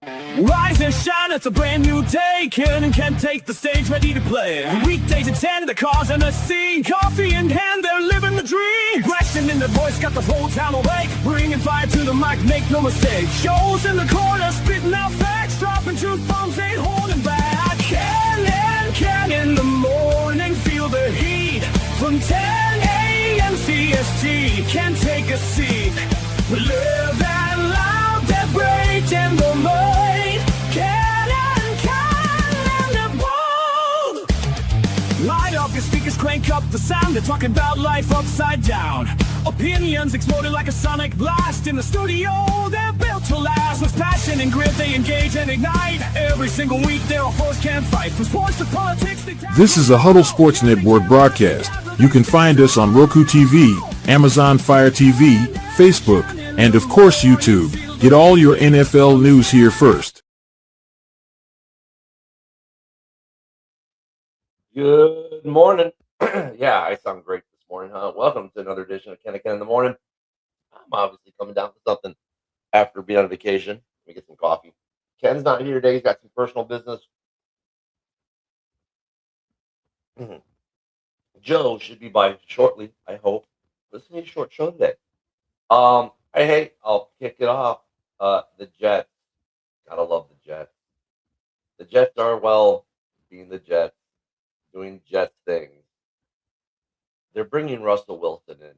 Rise and shine, it's a brand new day. Ken can take the stage, ready to play. Weekdays at 10, the cars in the scene. Coffee in hand, they're living the dream. Flashing in the voice, got the whole town awake. Bringing fire to the mic, make no mistake. Shows in the corner, spitting out facts. Dropping truth bombs, ain't holding back. Ken in the morning, feel the heat. From 10 a.m. CST, can take a seat. Live and loud, that break in the mind. Light up your speakers, crank up the sound. They're talking about life upside down. Opinions exploding like a sonic blast. In the studio, they're built to last. With passion and grit, they engage and ignite. Every single week, their foes can't fight. From sports to politics, This is a Huddle Sports Network broadcast. You can find us on Roku TV, Amazon Fire TV, Facebook, and of course YouTube. Get all your NFL news here first. Good morning. Yeah, I sound great this morning, huh? Welcome to another edition of Ken and Ken in the Morning. I'm obviously coming down for something after being on vacation. Let me get some coffee. Ken's not here today. He's got some personal business. Joe should be by shortly, I hope. This is a short show today. Hey, I'll kick it off. The Jets. Gotta love the Jets. The Jets are, well, being the Jets, doing Jets things. They're bringing Russell Wilson in.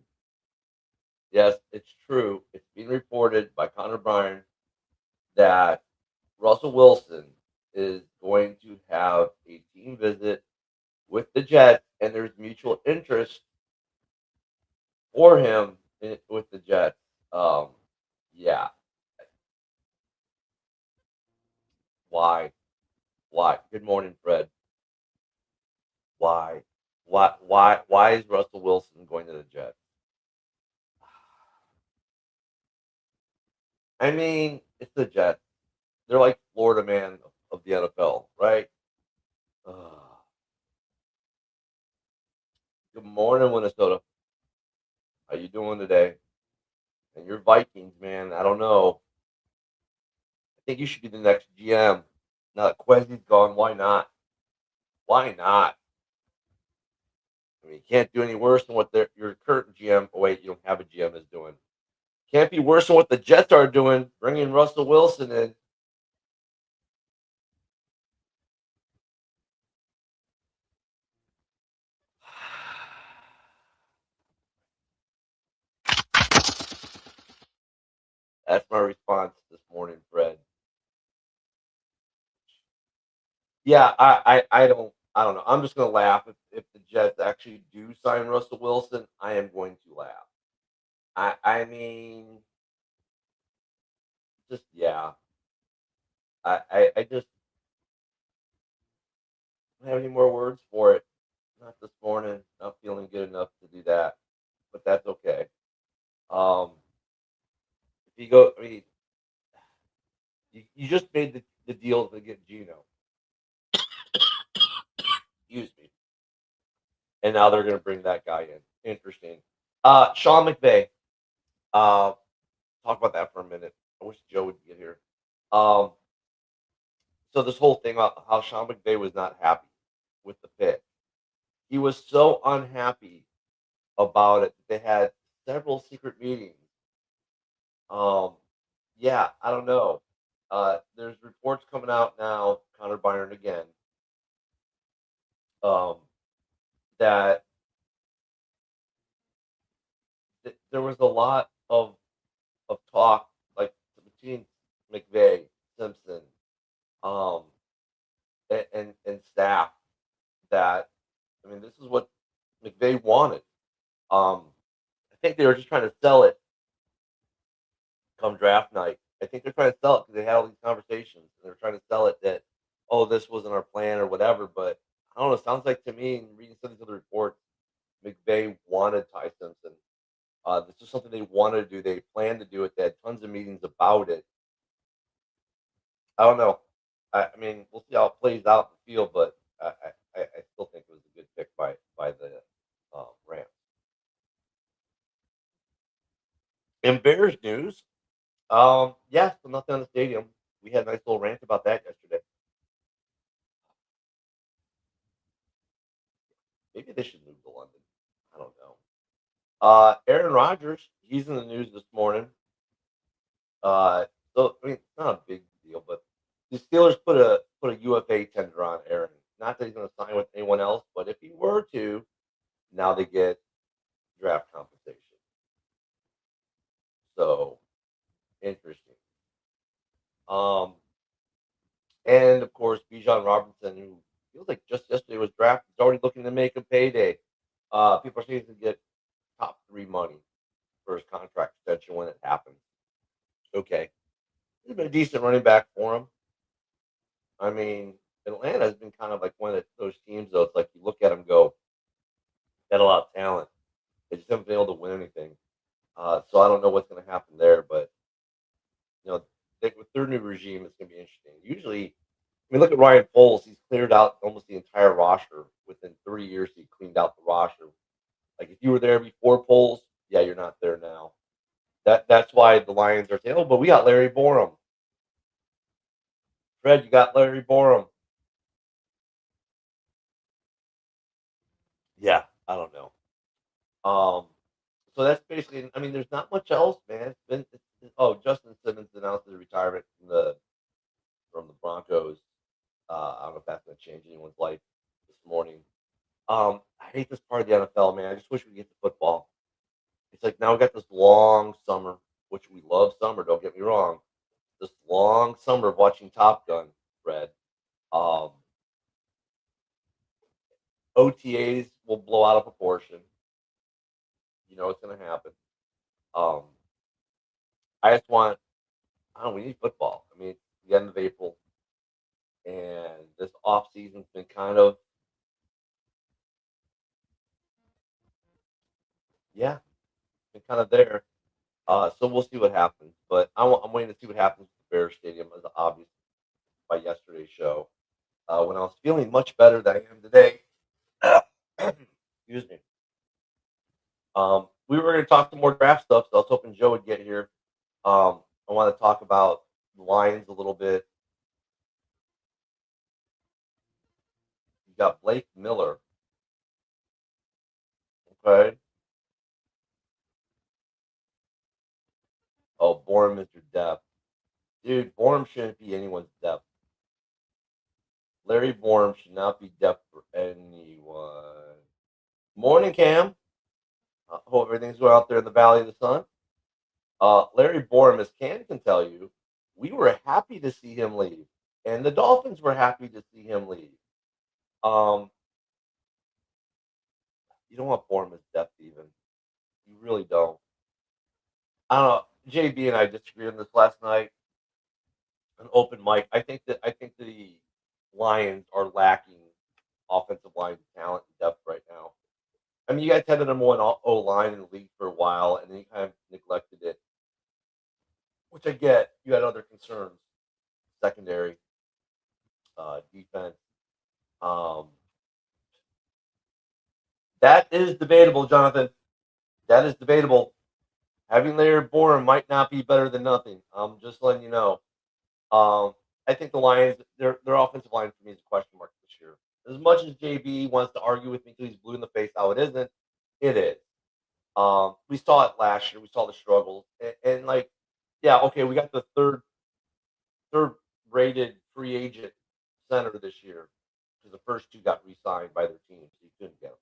Yes, it's true. It's being reported by Connor Bryan that Russell Wilson is going to have a team visit with the Jets, and there's mutual interest for him with the Jets. Yeah. Why? Good morning, Fred. Why? Why is Russell Wilson going to the Jets? I mean, it's the Jets. They're like Florida man of the NFL, right? Good morning, Minnesota. How you doing today? And your Vikings, man, I don't know. I think you should be the next GM. Now that Quezzy's gone, why not? Why not? I mean, you can't do any worse than what your current GM. Oh wait, you don't have a GM is doing. Can't be worse than what the Jets are doing, bringing Russell Wilson in. That's my response this morning, Fred. Yeah, I don't know. I'm just gonna laugh if the Jets actually do sign Russell Wilson. I am going to laugh. I mean, just yeah. I just don't have any more words for it. Not this morning. Not feeling good enough to do that, but that's okay. Um, if you go, I mean, you just made the deal to get Gino. Excuse me. And now they're going to bring that guy in. Interesting. Sean McVay. Talk about that for a minute. I wish Joe would get here. So this whole thing about how Sean McVay was not happy with the pick. He was so unhappy about it. They had several secret meetings. Um, yeah, I don't know. There's reports coming out now, Connor Byron again, um, that there was a lot of talk like between McVay, Simpson, um, and staff that I mean this is what McVay wanted. I think they were just trying to sell it come draft night. I think they're trying to sell it because they had all these conversations and they're trying to sell it that oh this wasn't our plan or whatever. But I don't know. It sounds like to me, and reading some of these other reports, McVay wanted Ty Simpson. This is something they wanted to do. They planned to do it. They had tons of meetings about it. I don't know. I mean, we'll see how it plays out in the field, but I still think it was a good pick by the Rams. In Bears news, yeah, still nothing on the stadium. We had a nice little rant about that yesterday. Maybe they should move to London. I don't know. Aaron Rodgers, he's in the news this morning. So I mean, it's not a big deal, but the Steelers put a UFA tender on Aaron. Not that he's going to sign with anyone else, but if he were to, now they get draft compensation. So interesting. Um, and of course, Bijan Robinson, who feels like just yesterday was drafted, is already looking to make a payday. People are saying to get top 3 money for his contract extension when it happens. Okay, he's been a decent running back for him. I mean, Atlanta has been kind of like one of those teams, though. It's like you look at them, go, got a lot of talent. They just haven't been able to win anything. So I don't know what's going to happen there, but with their new regime, it's going to be interesting. Usually, I mean, look at Ryan Poles. He's cleared out almost the entire roster within 3 years. He cleaned out the roster. Like if you were there before Poles, yeah, you're not there now. That's why the Lions are saying, oh, but we got Larry Borum. Fred, you got Larry Borum. Yeah, I don't know. So that's basically. I mean, there's not much else, man. Justin Simmons announced his retirement from the Broncos. I don't know if that's going to change anyone's life this morning. I hate this part of the NFL, man. I just wish we could get to football. It's like now we got this long summer, which we love summer. Don't get me wrong. This long summer of watching Top Gun, Fred. OTAs will blow out of proportion. You know what's going to happen. I just want. I don't know. We need football. I mean, it's the end of April, and this off season's been kind of been kind of there. So we'll see what happens. But I'm waiting to see what happens at the Bears Stadium, as obvious by yesterday's show. When I was feeling much better than I am today. Excuse me. We were going to talk some more draft stuff, so I was hoping Joe would get here. I want to talk about the Lions a little bit. You got Blake Miller. Okay. Oh, Borum is your depth. Dude, Borum shouldn't be anyone's depth. Larry Borum should not be depth for anyone. Morning, Cam. Hope everything's going out there in the Valley of the Sun. Larry Borum, as Cam can tell you, we were happy to see him leave. And the Dolphins were happy to see him leave. You don't want Borum as depth even. You really don't. I don't know. JB and I disagreed on this last night. An open mic. I think the Lions are lacking offensive line talent and depth right now. I mean, you guys had the number 1 O line in the league for a while, and then you kind of neglected it, which I get. You had other concerns, secondary, defense. That is debatable, Jonathan. That is debatable. Having Larry Borum might not be better than nothing. I'm just letting you know. I think the Lions, their offensive line for me is a question mark this year. As much as JB wants to argue with me until he's blue in the face how it isn't, it is. We saw it last year. We saw the struggles. And like, yeah, okay, we got the third rated free agent center this year because the first 2 got re-signed by their teams. So you couldn't get them.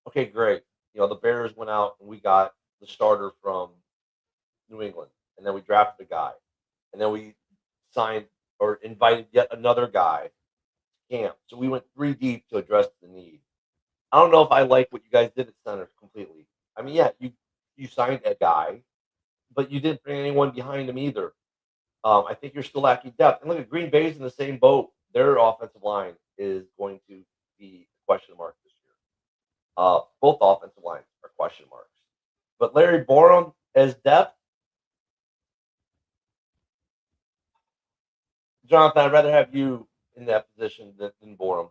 Okay, great. The Bears went out and we got the starter from New England. And then we drafted a guy. And then we signed or invited yet another guy to camp. So we went 3 deep to address the need. I don't know if I like what you guys did at center completely. I mean, yeah, you signed a guy, but you didn't bring anyone behind him either. I think you're still lacking depth. And look at Green Bay's in the same boat. Their offensive line is going to be a question mark this year. Both offensive lines are question marks. But Larry Borum as depth, Jonathan, I'd rather have you in that position than Borum.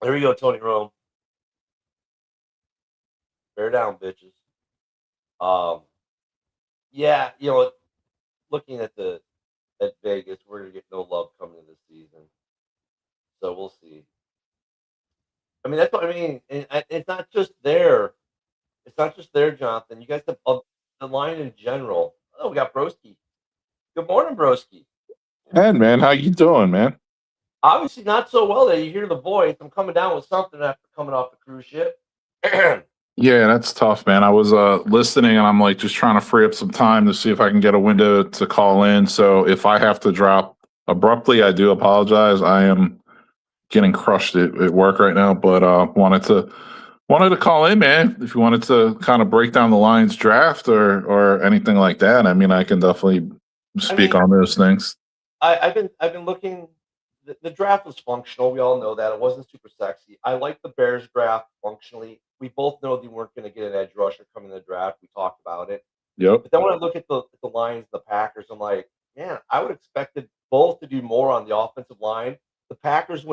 There we go, Tony Rome. Bear down, bitches. Yeah, looking at Vegas, we're gonna get no love coming in this season. So we'll see. I mean, that's what I mean. And it's not just there. It's not just there, Jonathan. You guys have the line in general. Oh, we got Broski. Good morning, Broski. Hey, man, how you doing, man? Obviously not so well there. You hear the voice. I'm coming down with something after coming off the cruise ship. Yeah, that's tough, man. I was listening, and I'm like just trying to free up some time to see if I can get a window to call in. So if I have to drop abruptly, I do apologize. I am getting crushed at work right now, but wanted to call in, man. If you wanted to kind of break down the Lions draft or anything like that, I mean, I can definitely speak on those things. I've been looking. The draft was functional. We all know that it wasn't super sexy. I like the Bears draft functionally. We both know they weren't going to get an edge rusher coming in the draft. We talked about it. Yep. But then when I look at the Lions, the Packers, I'm like, man, I would expected both to do more on the offensive line. The Packers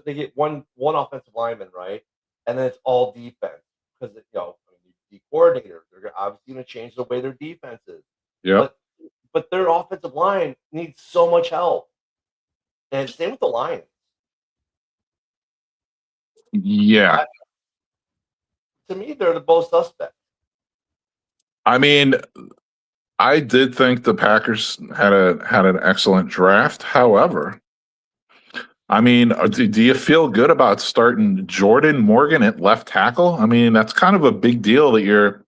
they get one offensive lineman, right, and then it's all defense because the coordinator, they're obviously going to change the way their defense is. Yeah. But their offensive line needs so much help. And same with the Lions. Yeah. To me, they're the both suspects. I mean, I did think the Packers had an excellent draft. However, I mean, do you feel good about starting Jordan Morgan at left tackle? I mean, that's kind of a big deal that you're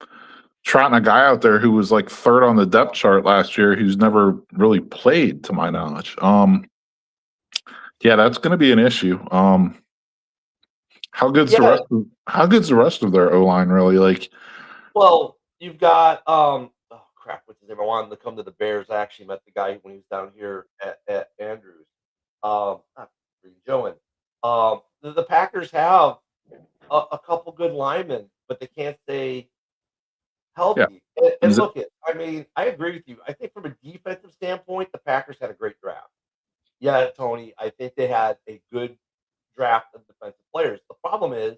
trotting a guy out there who was like third on the depth chart last year, who's never really played, to my knowledge. Yeah, that's going to be an issue. How good's the rest of their O line really? Like, well, you've got oh crap, what's his name? I wanted to come to the Bears. I actually met the guy when he was down here at Andrews. Not Joan. The Packers have a couple good linemen, but they can't stay healthy. Yeah. And look, I mean, I agree with you. I think from a defensive standpoint, the Packers had a great draft. Yeah, Tony, I think they had a good draft of defensive players. The problem is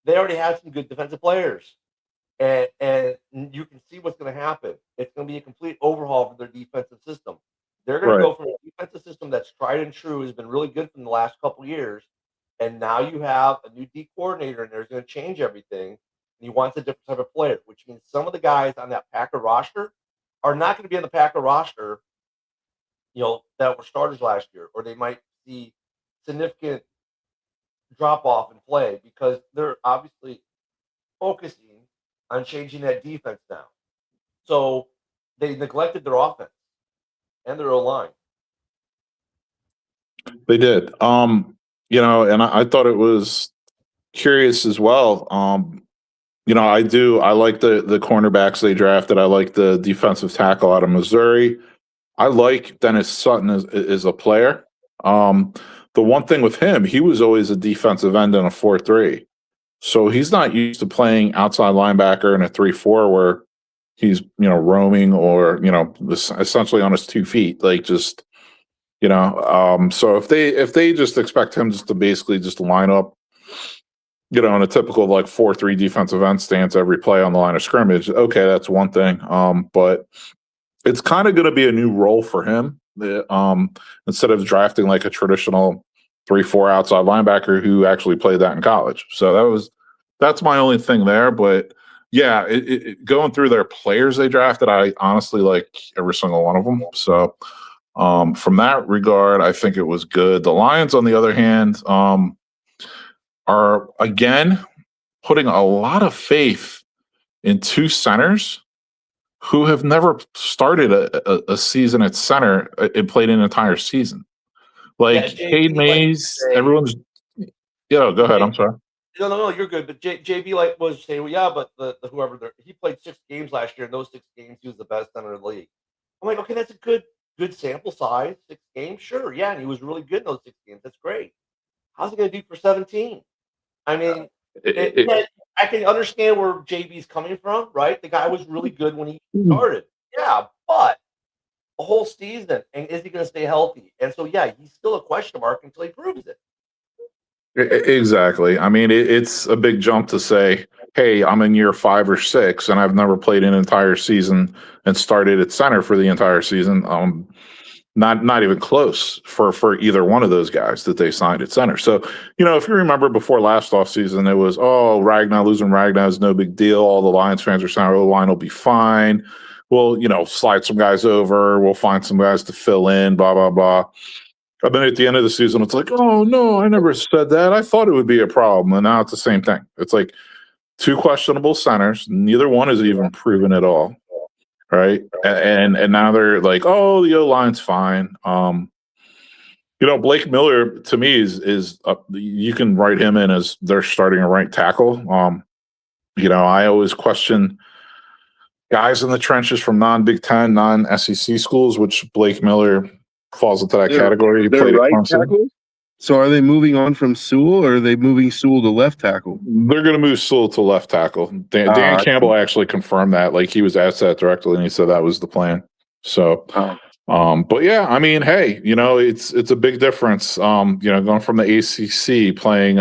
they already had some good defensive players. And you can see what's going to happen. It's going to be a complete overhaul of their defensive system. They're going to go from a defensive system that's tried and true, has been really good from the last couple of years, and now you have a new D coordinator, and there's going to change everything. And he wants a different type of player, which means some of the guys on that Packer roster are not going to be on the Packer roster, that were starters last year, or they might see significant drop off in play because they're obviously focusing on changing that defense now. So they neglected their offense and their O-line. They did. And I thought it was curious as well. I like the cornerbacks they drafted. I like the defensive tackle out of Missouri. I like Dennis Sutton as a player. The one thing with him, he was always a defensive end in a 4-3. So he's not used to playing outside linebacker in a 3-4 where he's, roaming or, essentially on his 2 feet, like just, so if they just expect him just to basically just line up, in a typical like 4-3 defensive end stance every play on the line of scrimmage, okay, that's one thing. But it's kind of going to be a new role for him. Instead of drafting like a traditional 3-4 outside linebacker who actually played that in college. So that's my only thing there. But yeah, going through their players they drafted, I honestly like every single one of them. So from that regard, I think it was good. The Lions, on the other hand, are again putting a lot of faith in two centers who have never started a season at center and played an entire season. Like Cade Mays, everyone's. Go ahead. I'm sorry. No, you're good. But JB was saying, well, yeah, but the whoever he played 6 games last year, and those 6 games he was the best center in the league. I'm like, okay, that's a good sample size. 6 games, sure, yeah, and he was really good in those 6 games. That's great. How's he going to do for 17? I mean, I can understand where JB's coming from, right? The guy was really good when he started. Yeah, but a whole season, and is he going to stay healthy? And so, yeah, he's still a question mark until he proves it. Exactly. I mean, it's a big jump to say hey, I'm in year 5 or 6 and I've never played an entire season and started at center for the entire season. Not even close for either one of those guys that they signed at center. So, if you remember before last offseason, it was, Ragnar, losing Ragnar is no big deal. All the Lions fans are saying, the line will be fine. We'll, slide some guys over. We'll find some guys to fill in, blah, blah, blah. And then at the end of the season, it's like, oh, no, I never said that. I thought it would be a problem. And now it's the same thing. It's like 2 questionable centers. Neither one is even proven at all. Right. And now they're like, oh, the O-line's fine. Blake Miller to me is you can write him in as they're starting a right tackle. I always question guys in the trenches from non-Big Ten, non-SEC schools, which Blake Miller falls into that category. He played right at Clemson. tackle? So are they moving on from Sewell, or are they moving Sewell to left tackle? They're going to move Sewell to left tackle. Dan Campbell actually confirmed that. Like, he was asked that directly, and he said that was the plan. So, but yeah, I mean, hey, it's a big difference. Going from the ACC playing,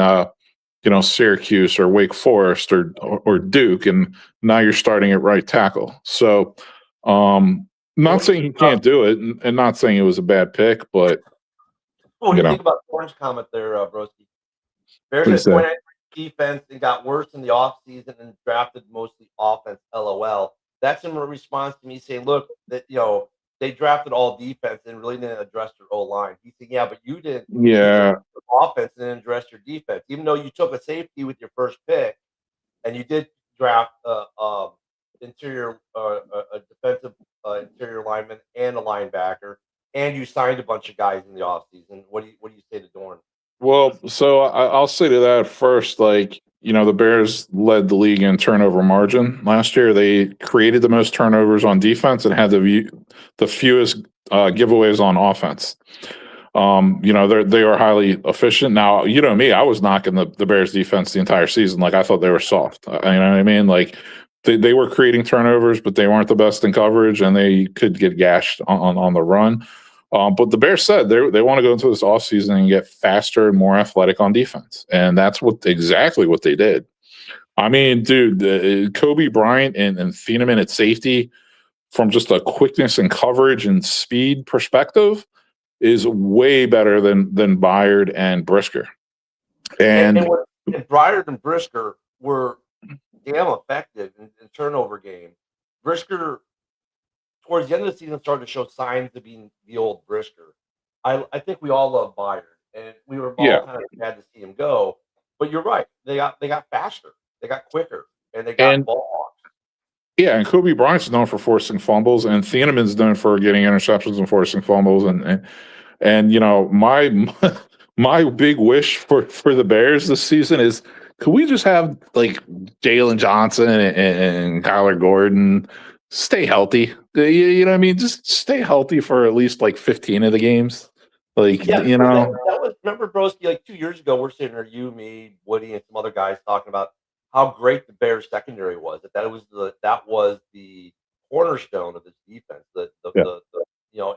Syracuse or Wake Forest or Duke, and now you're starting at right tackle. So, not saying he can't do it, and not saying it was a bad pick, but. What do you think about Orange comment there, Broski? Bears had point defense and got worse in the offseason and drafted mostly offense. LOL. That's in response to me saying, look, that they drafted all defense and really didn't address their O-line. He said, yeah, but you didn't. Yeah. Offense and then address your defense, even though you took a safety with your first pick, and you did draft interior a defensive interior lineman and a linebacker. And you signed a bunch of guys in the offseason. What do you say to Dorn? Well, so I'll say to that first, the Bears led the league in turnover margin last year. They created the most turnovers on defense and had the fewest giveaways on offense. They are highly efficient. Now, me, I was knocking the Bears defense the entire season. Like, I thought they were soft. You know what I mean? Like, they were creating turnovers, but they weren't the best in coverage, and they could get gashed on the run. But the Bears said they want to go into this offseason and get faster and more athletic on defense. And that's exactly what they did. I mean, dude, Kobe Bryant and Thieneman at safety, from just a quickness and coverage and speed perspective, is way better than Byard and Brisker. And Byard and Brisker were damn effective in turnover game. Brisker, towards the end of the season, started to show signs of being the old Brisker. I think we all love Byard, and we were all kind of sad to see him go. But you're right; they got faster, they got quicker, and they got ball hawks. Yeah, and Kobe Bryant's known for forcing fumbles, and Thieneman's known for getting interceptions and forcing fumbles, and my big wish for the Bears this season is, could we just have like Jalen Johnson and Kyler Gordon stay healthy? You know what I mean? Just stay healthy for at least like 15 of the games. That was, remember, Broski, like 2 years ago, we're sitting there, you, me, Woody, and some other guys talking about how great the Bears secondary was. That was the cornerstone of this defense.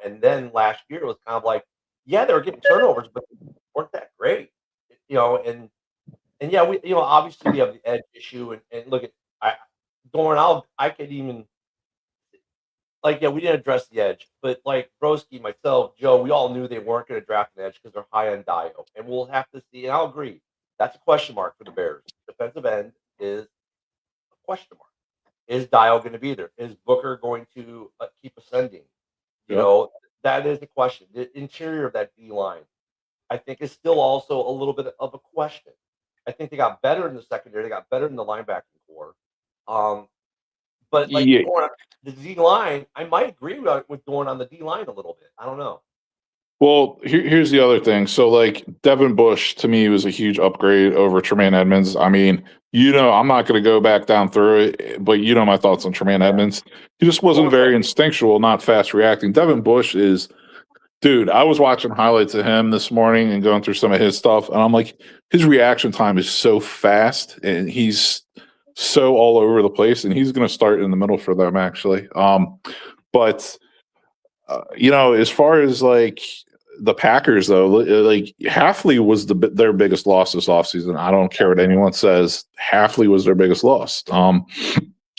And then last year it was kind of like, yeah, they were getting turnovers, but they weren't that great. And yeah, we obviously we have the edge issue, and look at Dorn. I could even we didn't address the edge, but like Broski, myself, Joe, we all knew they weren't going to draft an edge because they're high on Dio, and we'll have to see. And I'll agree, that's a question mark for the Bears. Defensive end is a question mark. Is Dio going to be there? Is Booker going to keep ascending? That is the question. The interior of that D line, I think, is still also a little bit of a question. I think they got better in the secondary. They got better in the linebacking core. But the D line, I might agree with Dorn on the D line a little bit. I don't know. Well, here's the other thing. So, like, Devin Bush, to me, was a huge upgrade over Tremaine Edmonds. I mean, I'm not going to go back down through it, but my thoughts on Tremaine Edmonds. He just wasn't very instinctual, not fast reacting. Devin Bush is, dude, I was watching highlights of him this morning and going through some of his stuff, and I'm like, his reaction time is so fast, and he's so all over the place, and he's going to start in the middle for them, actually. As far as, like, the Packers, though, like Halfley was their biggest loss this offseason. I don't care what anyone says. Halfley was their biggest loss.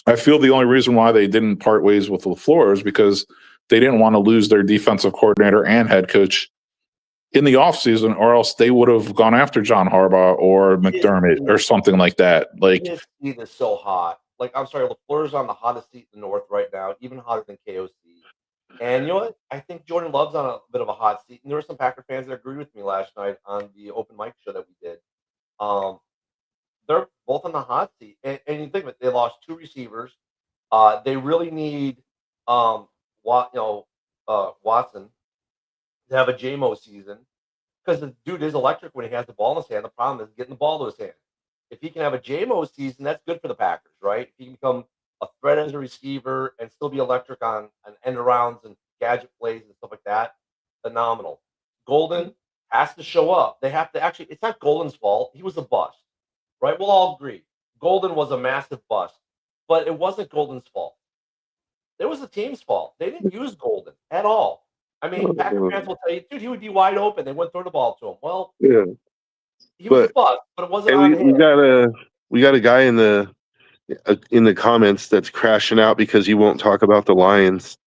I feel the only reason why they didn't part ways with LaFleur is because they didn't want to lose their defensive coordinator and head coach in the offseason, or else they would have gone after John Harbaugh or McDermott or something like that. Like, this seat is so hot. Like, I'm sorry, LaFleur's on the hottest seat in the North right now, even hotter than KOC. And you know what? I think Jordan Love's on a bit of a hot seat. And there were some Packer fans that agreed with me last night on the open mic show that we did. They're both on the hot seat. And you think of it, they lost 2 receivers. They really need Watson to have a JMO season, because the dude is electric when he has the ball in his hand. The problem is getting the ball to his hand. If he can have a JMO season, that's good for the Packers, right? If he can become a threat as a receiver and still be electric on end arounds and gadget plays and stuff like that, phenomenal. Golden has to show up. They have to actually, it's not Golden's fault. He was a bust, right? We'll all agree. Golden was a massive bust, but it wasn't Golden's fault. It was the team's fault. They didn't use Golden at all. I mean, Packer fans will tell you, dude, he would be wide open. They wouldn't throw the ball to him. Well, Yeah. he was a bust, but it wasn't on And him. we got a guy in the comments that's crashing out because he won't talk about the Lions.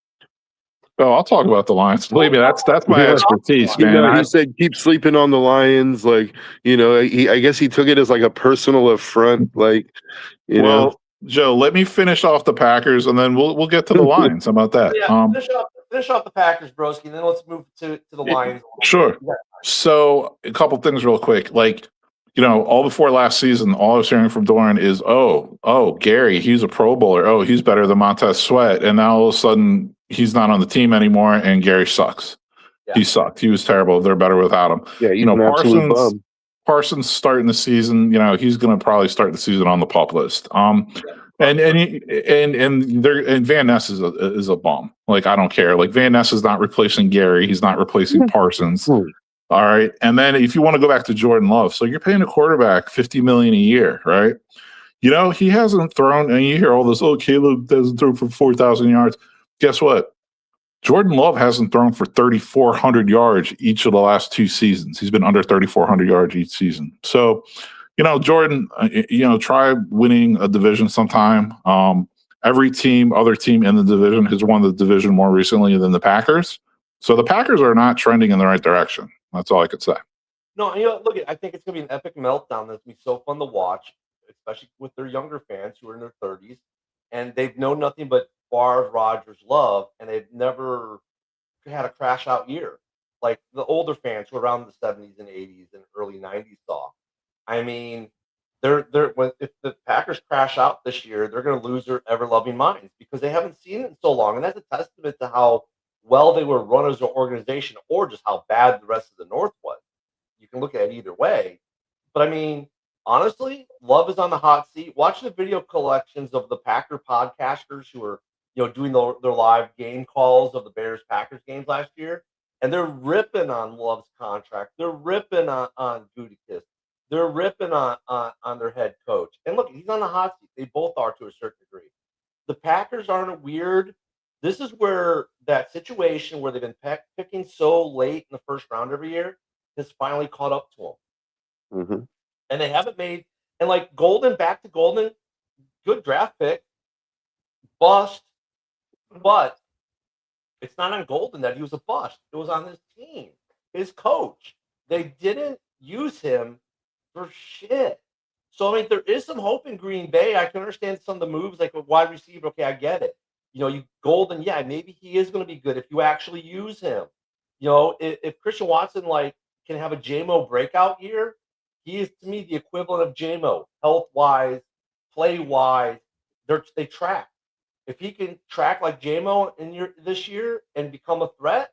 oh, I'll talk about the Lions. Believe me, that's my expertise, You man. know, he said keep sleeping on the Lions. Like, you know, I guess he took it as like a personal affront. Like, you know. Well, Joe, let me finish off the Packers, and then we'll get to the Lions. How about that? Yeah, finish off the Packers, broski, and then let's move to the Lions. Sure. So a couple things real quick. Like, you know, all before last season, all I was hearing from Doran is, oh, Gary, he's a Pro Bowler. Oh, he's better than Montez Sweat. And now all of a sudden he's not on the team anymore, and Gary sucks. Yeah. He sucked. He was terrible. They're better without him. Yeah, you know, Parsons starting the season, you know, he's going to probably start the season on the pup list. And Van Ness is a bum. Like, I don't care. Like, Van Ness is not replacing Gary. He's not replacing Parsons. All right. And then if you want to go back to Jordan Love, so you're paying a quarterback $50 million a year, right? You know, he hasn't thrown, and you hear all this, oh, Caleb doesn't throw for 4,000 yards. Guess what? Jordan Love hasn't thrown for 3,400 yards each of the last 2 seasons. He's been under 3,400 yards each season. So, you know, Jordan, you know, try winning a division sometime. Every other team in the division has won the division more recently than the Packers. So the Packers are not trending in the right direction. That's all I could say. No, you know, look, I think it's going to be an epic meltdown. That's going to be so fun to watch, especially with their younger fans who are in their 30s. And they've known nothing but Favre, Rodgers, Love, and they've never had a crash out year like the older fans who are around the 70s and 80s and early 90s saw. I mean, if the Packers crash out this year, they're going to lose their ever-loving minds because they haven't seen it in so long. And that's a testament to how well they were run as an organization or just how bad the rest of the North was. You can look at it either way. But, I mean, honestly, Love is on the hot seat. Watch the video collections of the Packer podcasters who are, you know, doing their live game calls of the Bears-Packers games last year. And they're ripping on Love's contract. They're ripping on Gutekunst. They're ripping on their head coach. And look, he's on the hot seat. They both are to a certain degree. The Packers aren't weird. This is where that situation where they've been picking so late in the first round every year has finally caught up to them. Mm-hmm. And they haven't made, and like Golden, back to Golden, good draft pick, bust, but it's not on Golden that he was a bust. It was on his team, his coach. They didn't use him for shit. So, I mean, there is some hope in Green Bay. I can understand some of the moves, like a wide receiver. Okay, I get it. You know, Golden, yeah, maybe he is going to be good if you actually use him. You know, if Christian Watson, like, can have a JMO breakout year, he is, to me, the equivalent of JMO, health-wise, play-wise. They track. If he can track like JMO this year and become a threat,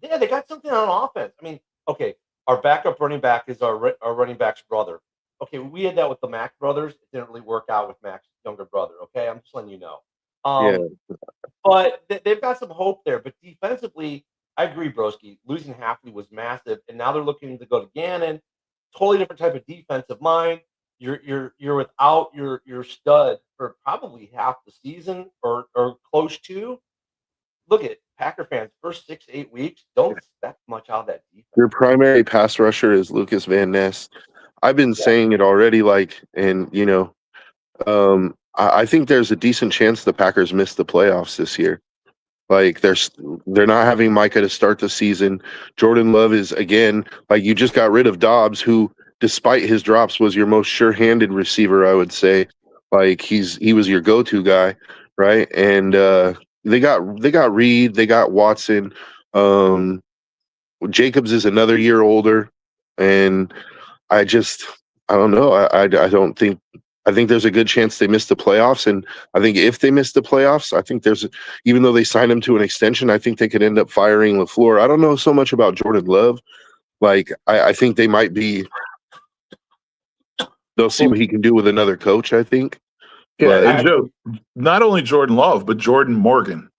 yeah, they got something on offense. I mean, okay, our backup running back is our running back's brother. Okay, we had that with the Mack brothers. It didn't really work out with Mack's younger brother. Okay, I'm just letting you know. But they've got some hope there. But defensively, I agree, Broski. Losing Halfley was massive, and now they're looking to go to Gannon. Totally different type of defensive mind. You're without your stud for probably half the season or close to. Look at Packer fans, first 6-8 weeks, don't expect much out of that defense. Your primary pass rusher is Lucas Van Ness. I've been saying it already, and I think there's a decent chance the Packers miss the playoffs this year. Like they're not having Micah to start the season. Jordan Love is again, like, you just got rid of Dobbs, who, despite his drops, was your most sure-handed receiver, I would say. Like he was your go-to guy, right? And they got Reed, they got Watson. Jacobs is another year older, and I don't know. I don't think. I think there's a good chance they miss the playoffs, and I think if they miss the playoffs, I think even though they signed him to an extension, I think they could end up firing LaFleur. I don't know so much about Jordan Love. Like I think they'll see what he can do with another coach, I think. Yeah, But and Joe, not only Jordan Love, but Jordan Morgan.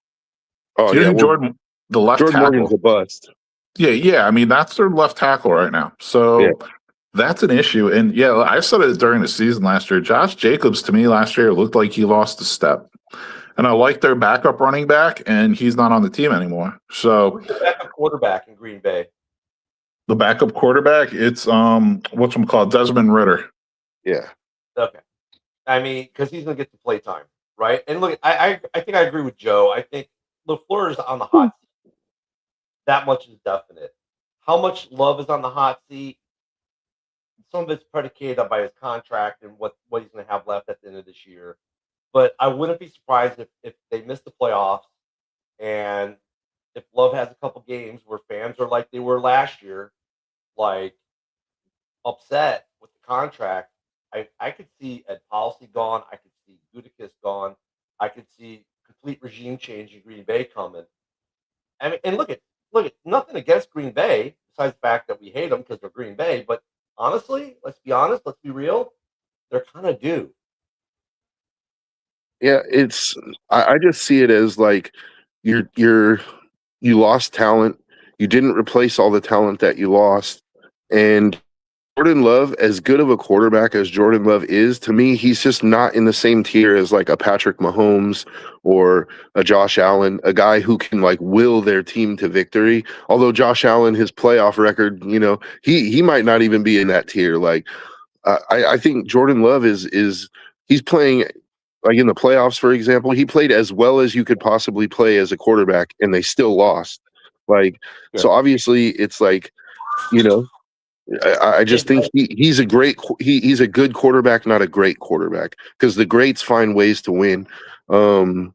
oh Do you yeah, know who the left Jordan tackle. Morgan's a bust. Yeah. I mean, that's their left tackle right now. So Yeah. that's an issue. And yeah, I said it during the season last year. Josh Jacobs, to me, last year looked like he lost a step. And I like their backup running back, and he's not on the team anymore. So Who's the backup quarterback in Green Bay? the backup quarterback, it's whatchamacallit, Desmond Ritter. Yeah. Okay. I mean, because he's going to get the play time, right? And look, I think I agree with Joe. I think LaFleur is on the hot seat. That much is definite. How much Love is on the hot seat? Some of it's predicated by his contract and what he's going to have left at the end of this year. But I wouldn't be surprised if they miss the playoffs, and if Love has a couple games where fans are like they were last year, like upset with the contract. I could see Ed Policy gone. I could see Gutekunst gone. I could see complete regime change in Green Bay coming. I mean, and look at nothing against Green Bay besides the fact that we hate them because they're Green Bay. But honestly, let's be honest. Let's be real. They're kind of due. Yeah, I just see it as like you lost talent. You didn't replace all the talent that you lost. And Jordan Love, as good of a quarterback as Jordan Love is, to me, he's just not in the same tier as like a Patrick Mahomes or a Josh Allen, a guy who can like will their team to victory. Although Josh Allen, his playoff record, he might not even be in that tier. Like I think Jordan Love he's playing like in the playoffs, for example, he played as well as you could possibly play as a quarterback, and they still lost. Like, so obviously it's like, I just think he's a good quarterback, not a great quarterback, because the greats find ways to win. And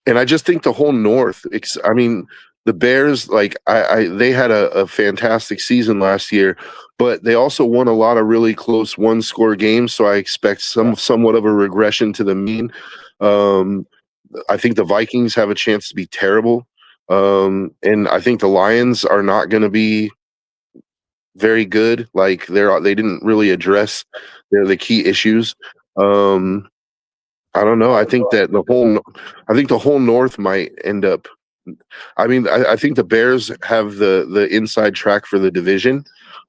I just think the whole North, I mean, the Bears, like they had a fantastic season last year, but they also won a lot of really close one-score games. So I expect somewhat of a regression to the mean. I think the Vikings have a chance to be terrible. And I think the Lions are not going to be very good. Like they didn't really address the key issues. I don't know. I think the whole North might end up. I mean, I think the Bears have the inside track for the division,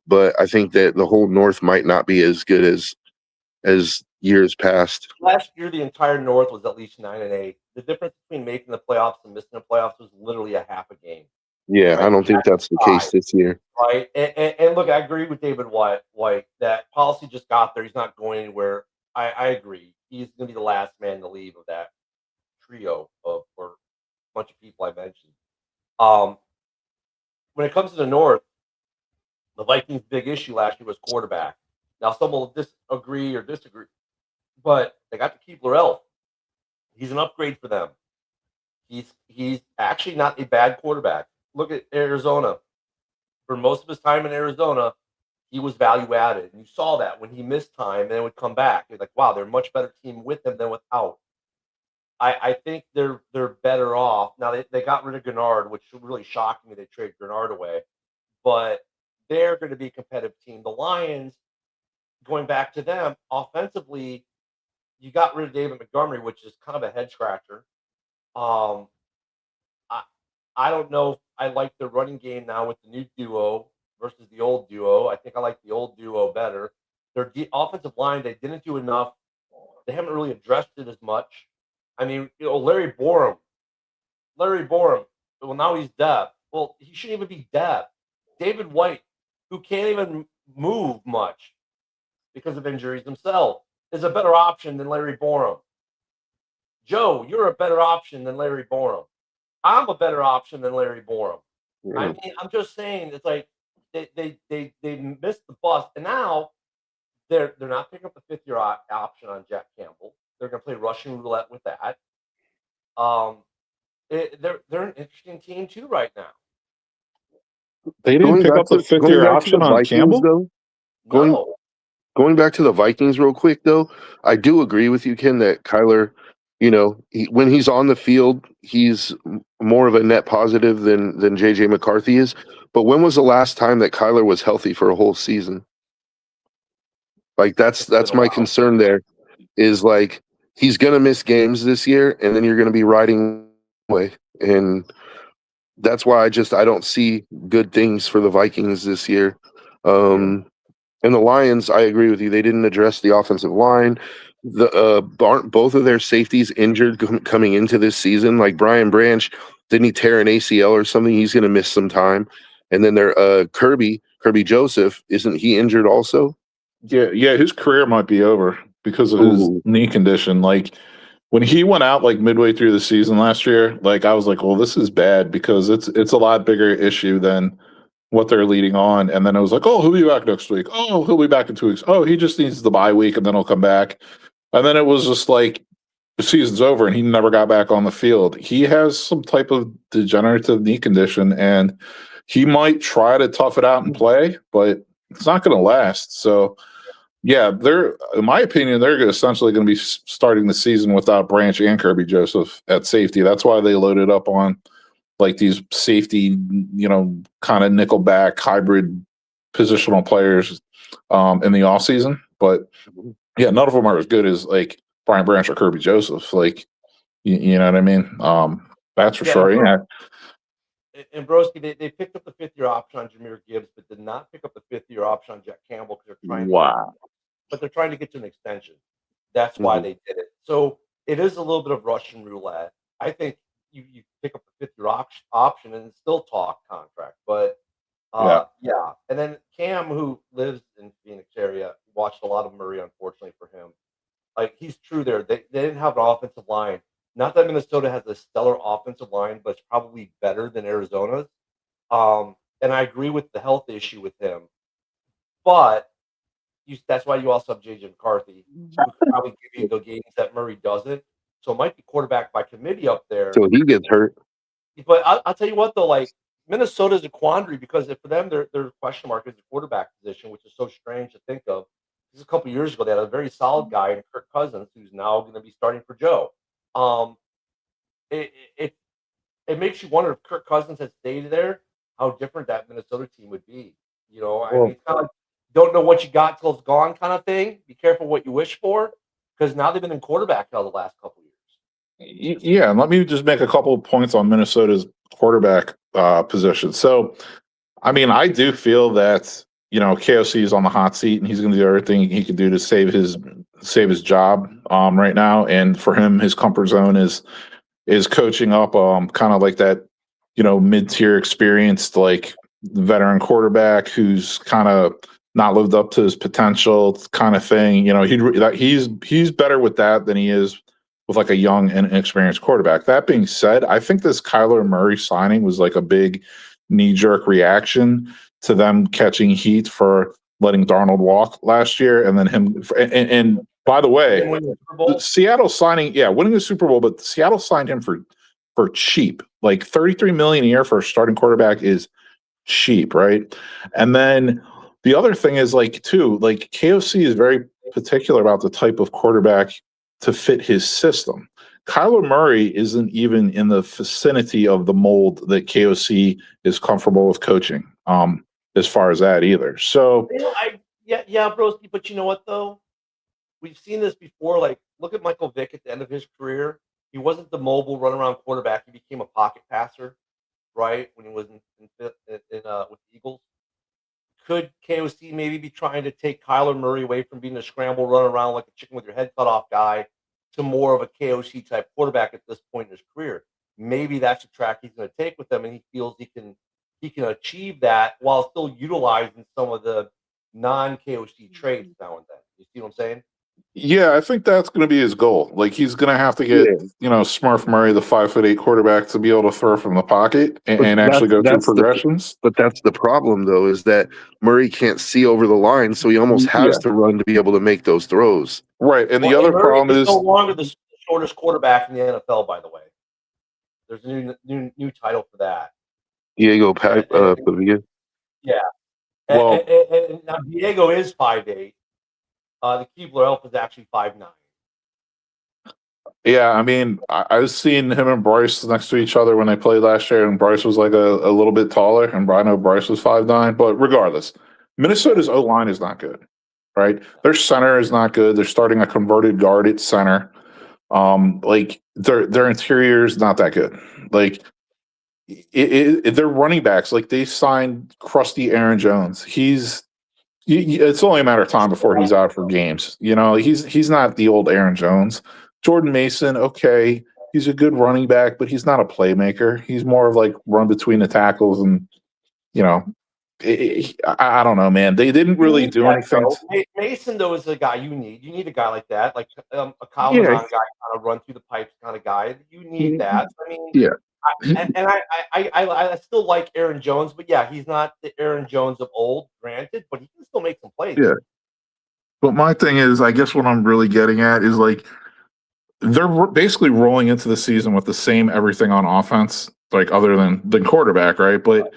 but I think that the whole North might not be as good as years past. Last year, the entire North was at least 9-8. The difference between making the playoffs and missing the playoffs was literally a half a game. Yeah, right? I don't think that's the case this year. Right, and look, I agree with David White that Policy just got there. He's not going anywhere. I agree. He's going to be the last man to leave of that trio or bunch of people I mentioned. When it comes to the North, the Vikings' big issue last year was quarterback. Now, some will disagree or disagree, but they got to Keebler Elf. He's an upgrade for them. He's actually not a bad quarterback. Look at Arizona. For most of his time in Arizona, he was value added. And you saw that when he missed time and then would come back. You're like, wow, they're a much better team with him than without. I think they're better off. Now, they got rid of Gennard, which really shocked me. They traded Gennard away. But they're going to be a competitive team. The Lions, going back to them, offensively, you got rid of David Montgomery, which is kind of a head scratcher. I don't know if I like the running game now with the new duo versus the old duo. I think I like the old duo better. Their offensive line, they didn't do enough. They haven't really addressed it as much. I mean, Larry Borum, well, now he's depth. Well, he shouldn't even be depth. David White, who can't even move much because of injuries himself, is a better option than Larry Borum. Joe, you're a better option than Larry Borum. I'm a better option than Larry Borum. I mean, I'm just saying, it's like they missed the bus, and now they're not picking up the fifth-year option on Jack Campbell. They're going to play Russian roulette with that. They're an interesting team too right now. They didn't pick up the fifth-year option on Campbell? Though, going back to the Vikings real quick, though, I do agree with you, Ken, that Kyler, when he's on the field, he's more of a net positive than J.J. McCarthy is. But when was the last time that Kyler was healthy for a whole season? Like, that's my concern there, is like, he's going to miss games this year, and then you're going to be riding away. And that's why I don't see good things for the Vikings this year. And the Lions, I agree with you. They didn't address the offensive line. Aren't both of their safeties injured coming into this season? Like Brian Branch, didn't he tear an ACL or something? He's going to miss some time. And then Kirby Joseph, isn't he injured also? Yeah, his career might be over because of his knee condition. Like, when he went out like midway through the season last year, like I was like, well, this is bad because it's a lot bigger issue than what they're leading on. And then it was like, oh, he'll be back next week. Oh, he'll be back in 2 weeks. Oh, he just needs the bye week and then he'll come back. And then it was just like the season's over and he never got back on the field. He has some type of degenerative knee condition and he might try to tough it out and play, but it's not going to last. So yeah, in my opinion, they're essentially going to be starting the season without Branch and Kirby Joseph at safety. That's why they loaded up on like these safety, kind of nickelback hybrid positional players in the offseason. But yeah, none of them are as good as like Brian Branch or Kirby Joseph. Like, you know what I mean? That's for sure. Yeah. And Broski, they picked up the fifth-year option on Jahmyr Gibbs, but did not pick up the fifth-year option on Jack Campbell because they're trying. Wow. But they're trying to get to an extension. That's why they did it. So it is a little bit of Russian roulette. I think you pick up the fifth-year option and still talk contract. But yeah. And then Cam, who lives in Phoenix area, watched a lot of Murray, unfortunately for him. Like, he's true there. They didn't have an offensive line. Not that Minnesota has a stellar offensive line, but it's probably better than Arizona's. And I agree with the health issue with him. But that's why you also have J.J. McCarthy, who could probably give you the games that Murray doesn't. So it might be quarterback by committee up there. So he gets hurt. But I'll tell you what, though, like, Minnesota's a quandary because for them, their question mark is the quarterback position, which is so strange to think of. This is a couple years ago. They had a very solid guy in Kirk Cousins, who's now going to be starting for Joe. It makes you wonder if Kirk Cousins had stayed there, how different that Minnesota team would be. I mean, it's kind of like, don't know what you got till it's gone kind of thing. Be careful what you wish for, because now they've been in quarterback hell the last couple of years. Yeah, and let me just make a couple of points on Minnesota's quarterback position. So, I mean, I do feel that KOC is on the hot seat, and he's going to do everything he can do to save his job right now. And for him, his comfort zone is coaching up kind of like that mid-tier experienced like veteran quarterback who's kind of not lived up to his potential kind of thing. He's better with that than he is with like a young and inexperienced quarterback. That being said, I think this Kyler Murray signing was like a big knee-jerk reaction to them catching heat for letting Darnold walk last year, and then him. And by the way, Seattle signing, winning the Super Bowl, but Seattle signed him for cheap, like $33 million a year for a starting quarterback is cheap, right? And then the other thing is like KOC is very particular about the type of quarterback to fit his system. Kyler Murray isn't even in the vicinity of the mold that KOC is comfortable with coaching, as far as that either. So Broski, but you know what though? We've seen this before. Like, look at Michael Vick at the end of his career. He wasn't the mobile runaround quarterback. He became a pocket passer, right? When he was with the Eagles. Could KOC maybe be trying to take Kyler Murray away from being a scramble, run around like a chicken with your head cut off guy to more of a KOC type quarterback at this point in his career? maybe that's the track he's going to take with them, and he feels he can achieve that while still utilizing some of the non-KOC traits now and then. You see what I'm saying? Yeah, I think that's going to be his goal. Like he's going to have to get, Smurf Murray, the 5'8" quarterback, to be able to throw from the pocket and actually go through progressions. But that's the problem, though, is that Murray can't see over the line, so he almost has to run to be able to make those throws. Right, and the other problem is no longer the shortest quarterback in the NFL. By the way, there's a new title for that. Diego Pavia. Yeah. Well, and now Diego is 5'8". The Keebler Elf is actually 5'9". Yeah, I mean, I've seen him and Bryce next to each other when they played last year, and Bryce was like a little bit taller, and I know Bryce was 5'9". But regardless, Minnesota's O-line is not good, right? Their center is not good. They're starting a converted guard at center. Like their interior is not that good. Like their running backs, like they signed crusty Aaron Jones. It's only a matter of time before he's out for games. He's not the old Aaron Jones. Jordan Mason, okay, he's a good running back, but he's not a playmaker. He's more of like run between the tackles, and I don't know, man. They didn't really do anything. Mason, though, is a guy you need. You need a guy like that, like a Kyle Mahan guy, kind of run through the pipes kind of guy. You need that. I mean, yeah. I still like Aaron Jones, but yeah, he's not the Aaron Jones of old, granted, but he can still make some plays. Yeah. But my thing is, I guess what I'm really getting at is like they're basically rolling into the season with the same everything on offense, like other than quarterback, right? But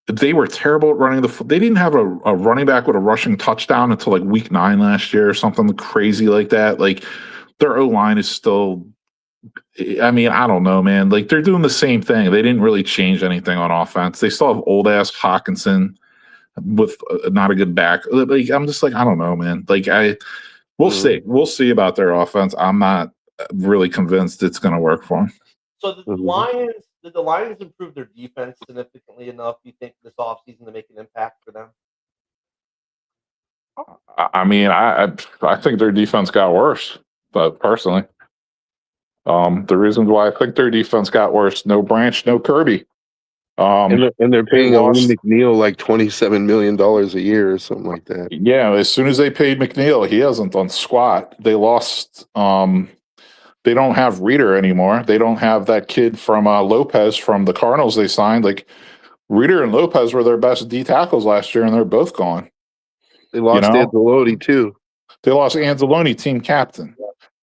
they were terrible at running they didn't have a running back with a rushing touchdown until like week 9 last year or something crazy like that. Like their O-line is still, I mean, I don't know, man. Like they're doing the same thing. They didn't really change anything on offense. They still have old ass Hawkinson with not a good back. Like I'm just like, I don't know, man. Like we'll see. We'll see about their offense. I'm not really convinced it's going to work for them. So did the Lions improve their defense significantly enough, you think, this offseason to make an impact for them? I mean, I think their defense got worse, but personally. The reasons why I think their defense got worse: no Branch, no Kirby. And they're paying Owen McNeil like $27 million a year or something like that. Yeah, as soon as they paid McNeil, he hasn't done squat. They lost. They don't have Reader anymore. They don't have that kid from Lopez from the Cardinals they signed. Like Reader and Lopez were their best D tackles last year, and they're both gone. They lost Anzalone too. They lost Anzalone, team captain.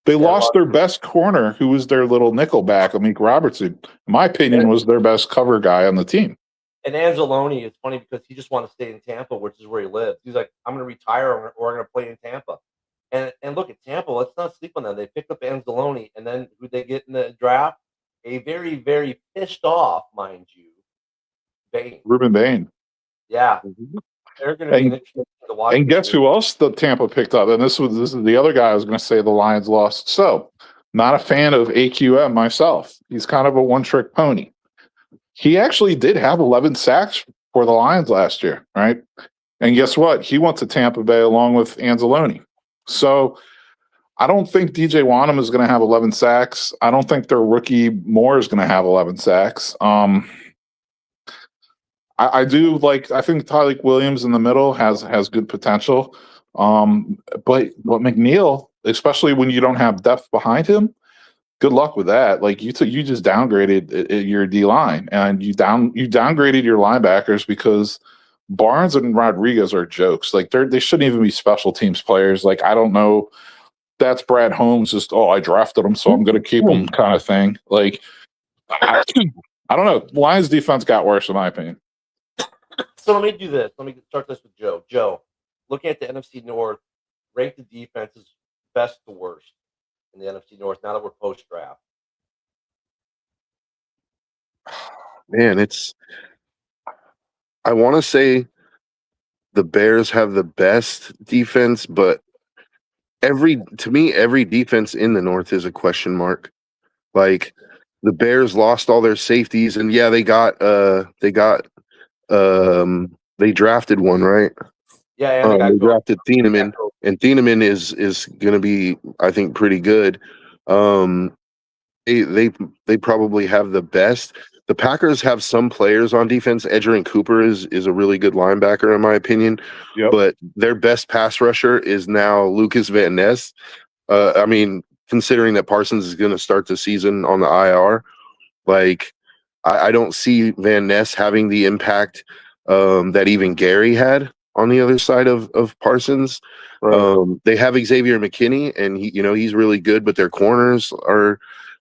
They lost their best corner, who was their little nickel back, Amik Robertson. In my opinion, was their best cover guy on the team. And Anzalone is funny because he just wanted to stay in Tampa, which is where he lives. He's like, I'm going to retire or I'm going to play in Tampa. And look at Tampa. Let's not sleep on them. They picked up Anzalone, and then who they get in the draft? A very, very pissed off, mind you, Bain. Ruben Bain. Yeah. They're going to be interesting to watch. And guess who else the Tampa picked up? And this is the other guy I was going to say the Lions lost. So, not a fan of AQM myself. He's kind of a one-trick pony. He actually did have 11 sacks for the Lions last year, right? And guess what? He went to Tampa Bay along with Anzalone. So, I don't think DJ Wanham is going to have 11 sacks. I don't think their rookie Moore is going to have 11 sacks. I do like. I think Tyleik Williams in the middle has good potential, but McNeil, especially when you don't have depth behind him, good luck with that. Like you just downgraded your D line, and you downgraded your linebackers because Barnes and Rodriguez are jokes. Like they shouldn't even be special teams players. Like I don't know. That's Brad Holmes. Just I drafted him, so I'm going to keep him, kind of thing. Like I don't know. Lions defense got worse in my opinion. So let me do this. Let me start this with Joe. Joe, looking at the NFC North, rank the defenses best to worst in the NFC North now that we're post-draft. Man, I want to say the Bears have the best defense, but every defense in the North is a question mark. Like the Bears lost all their safeties, and yeah, they drafted one, right? Yeah, they drafted Thieneman, and Thieneman is going to be, I think, pretty good. they probably have the best. The Packers have some players on defense. Edgerrin Cooper is a really good linebacker in my opinion, Yep. but their best pass rusher is now Lucas Van Ness. I mean, considering that Parsons is going to start the season on the IR, like I don't see Van Ness having the impact that even Gary had on the other side of Parsons. Right. They have Xavier McKinney, and he's really good, but their corners are.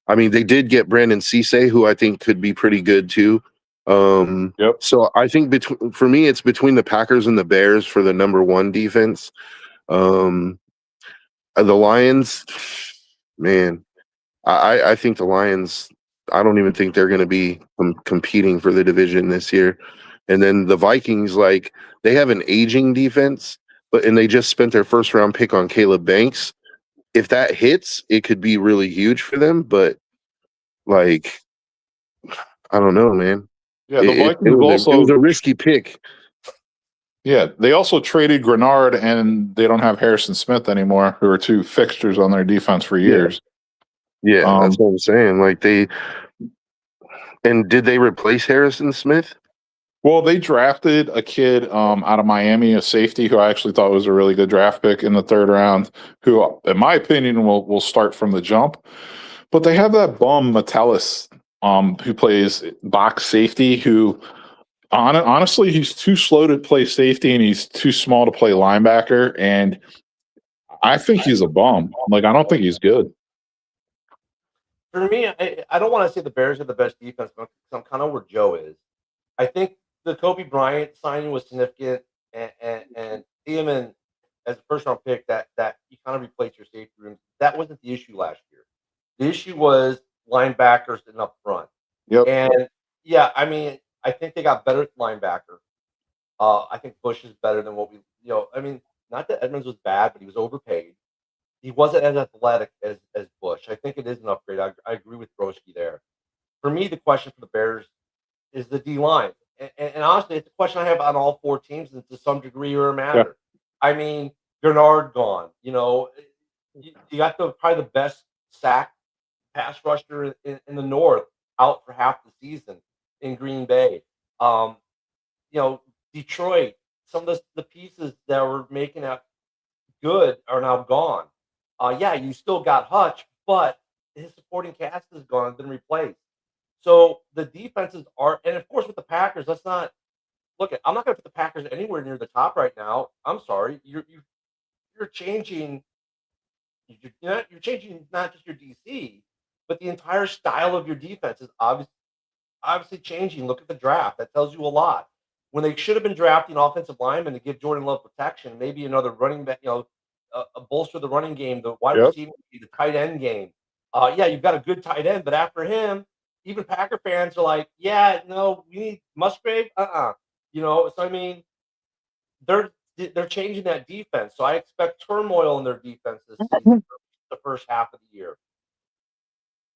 I mean, they did get Brandon Cisse, who I think could be pretty good too. Yep. So I think for me, it's between the Packers and the Bears for the number one defense. The Lions, man, I think the Lions. I don't even think they're going to be competing for the division this year. And then the Vikings, like they have an aging defense, and they just spent their first round pick on Caleb Banks. If that hits, it could be really huge for them. But like, I don't know, man. Yeah, the Vikings It was a risky pick. Yeah, they also traded Grenard, and they don't have Harrison Smith anymore, who are two fixtures on their defense for years. Yeah, that's what I'm saying. Like did they replace Harrison Smith? Well, they drafted a kid out of Miami, a safety, who I actually thought was a really good draft pick in the third round, who, in my opinion, will start from the jump. But they have that bum Metellus, who plays box safety, who honestly, he's too slow to play safety and he's too small to play linebacker. And I think he's a bum. Like, I don't think he's good. For me, I don't want to say the Bears are the best defense, but I'm kind of where Joe is. I think the Kobe Bryant signing was significant, and Thielen as a first round pick that you kind of replaced your safety room. That wasn't the issue last year. The issue was linebackers and up front. Yep. And yeah, I mean, I think they got better at linebacker. I think Bush is better than what I mean, not that Edmonds was bad, but he was overpaid. He wasn't as athletic as Bush. I think it is an upgrade. I agree with Broski there. For me, the question for the Bears is the D line, and honestly, it's a question I have on all four teams, and to some degree or matter. Yeah. I mean, Grenard gone. You got probably the best sack pass rusher in the North out for half the season in Green Bay. Detroit. Some of the pieces that were making that good are now gone. Yeah, you still got Hutch, but his supporting cast is gone, been replaced. So the defenses are, and of course with the Packers, let's not look at. I'm not going to put the Packers anywhere near the top right now. I'm sorry, you're changing. You're changing not just your DC, but the entire style of your defense is obviously changing. Look at the draft; that tells you a lot. When they should have been drafting offensive linemen to give Jordan Love protection, maybe another running back, bolster the running game, the wide receiver, the tight end game. Yeah, you've got a good tight end, but after him, even Packer fans are like, yeah, no, we need Musgrave. So I mean, they're changing that defense. So I expect turmoil in their defense this season, the first half of the year.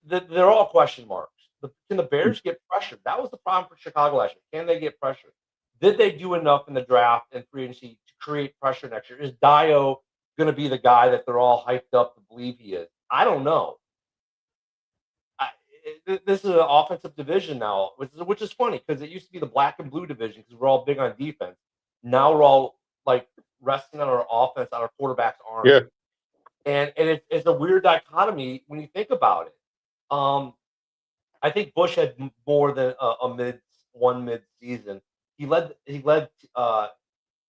They're all question marks. Can the Bears get pressured? That was the problem for Chicago last year. Can they get pressured? Did they do enough in the draft and free agency to create pressure next year? Is Dio going to be the guy that they're all hyped up to believe he is? I don't know. This is an offensive division now, which is funny because it used to be the black and blue division because we're all big on defense. Now we're all like resting on our offense, on our quarterback's arm. Yeah. And it's a weird dichotomy when you think about it. I think Bush had more than one mid season. He led